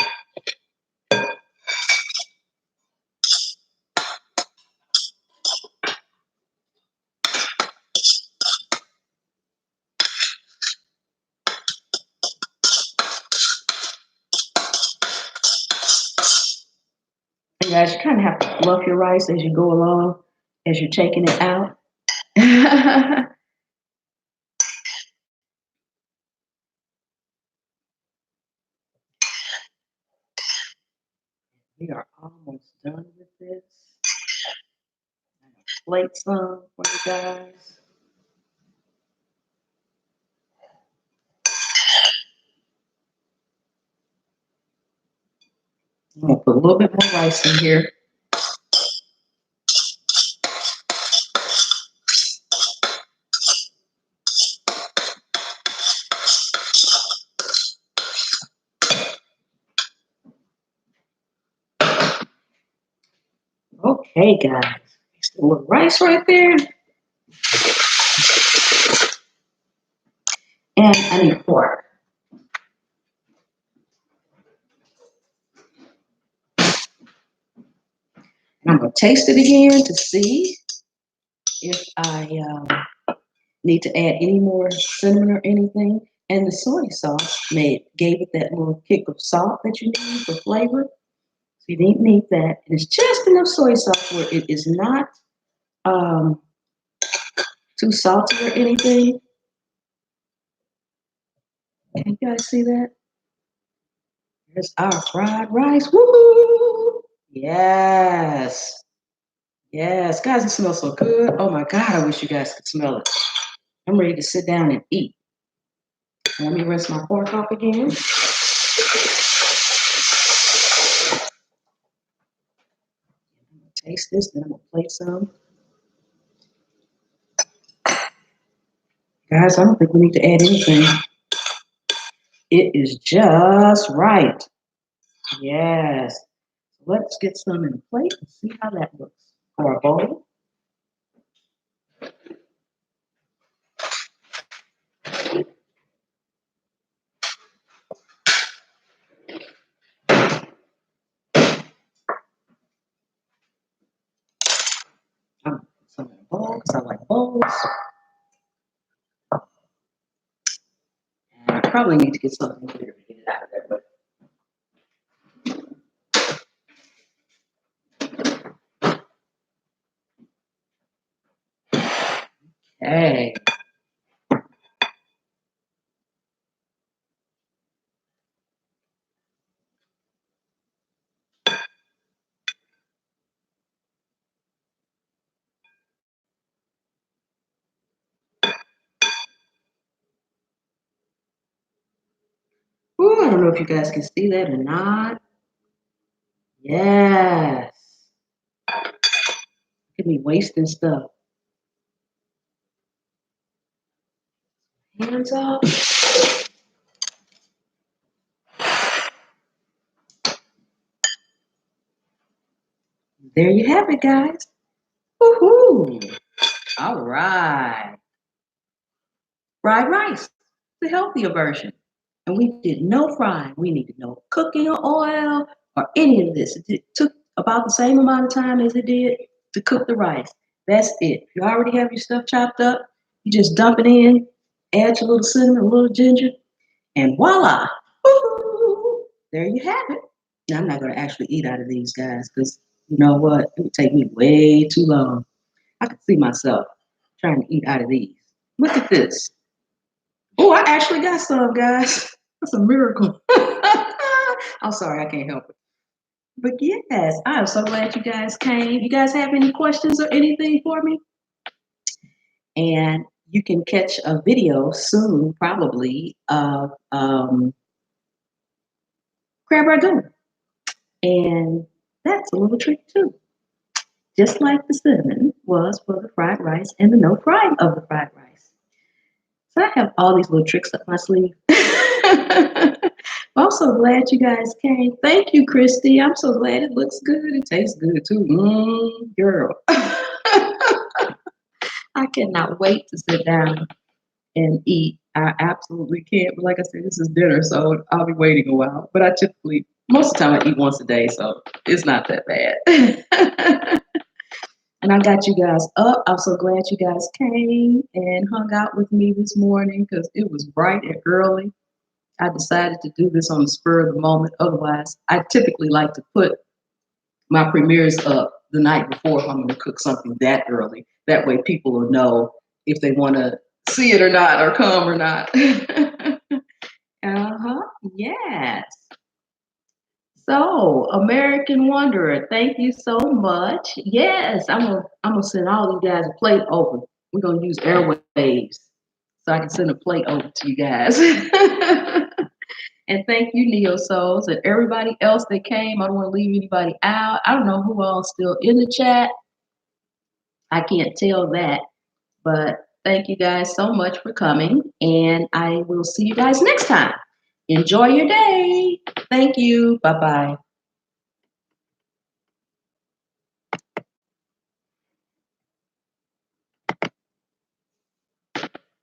And guys, you kind of have to fluff your rice as you go along, as you're taking it out. We are almost done with this. I'm gonna plate some for you guys. I'm gonna put a little bit more rice in here. Okay, guys. Just a little rice right there. And I need pork. And I'm gonna taste it again to see if I need to add any more cinnamon or anything. And the soy sauce gave it that little kick of salt that you need for flavor. So you didn't need that. And it's just enough soy sauce where it is not too salty or anything. Can you guys see that? Here's our fried rice. Woohoo! Yes. Yes. Guys, it smells so good. Oh my God, I wish you guys could smell it. I'm ready to sit down and eat. Let me rinse my pork off again. Taste this, then I'm gonna plate some. Guys, I don't think we need to add anything. It is just right. Yes. Let's get some in the plate and see how that looks. For a bowl. I'm gonna put some in a bowl because I like bowls. And I probably need to get something clear to get it out of there. But hey. Ooh, I don't know if you guys can see that or not. Yes. Look at me wasting stuff. Hands up. There you have it, guys. Woohoo! All right. Fried rice, the healthier version. And we did no frying. We needed no cooking or oil or any of this. It took about the same amount of time as it did to cook the rice. That's it. You already have your stuff chopped up. You just dump it in, add your little cinnamon, a little ginger, and voila. Woo-hoo. There you have it. Now, I'm not going to actually eat out of these guys because you know what? It would take me way too long. I could see myself trying to eat out of these. Look at this. Oh, I actually got some, guys. That's a miracle. I'm sorry, I can't help it. But yes, I am so glad you guys came. You guys have any questions or anything for me? And you can catch a video soon, probably, of crab ragout. And that's a little trick too. Just like the cinnamon was for the fried rice and the no frying of the fried rice. So I have all these little tricks up my sleeve. I'm so glad you guys came. Thank you, Christy. I'm so glad it looks good. It tastes good too. Girl. I cannot wait to sit down and eat. I absolutely can't. But like I said, this is dinner, so I'll be waiting a while. But I typically, most of the time, I eat once a day, so it's not that bad. And I got you guys up. I'm so glad you guys came and hung out with me this morning because it was bright and early. I decided to do this on the spur of the moment. Otherwise, I typically like to put my premieres up the night before if I'm going to cook something that early. That way, people will know if they want to see it or not, or come or not. Uh-huh. Yes. So, American Wanderer, thank you so much. Yes, I'm gonna send all you guys a plate over. We're gonna use airwaves so I can send a plate over to you guys. And thank you, Neo Souls, and everybody else that came. I don't want to leave anybody out. I don't know who all still in the chat. I can't tell that, but thank you guys so much for coming, and I will see you guys next time. Enjoy your day. Thank you. Bye bye.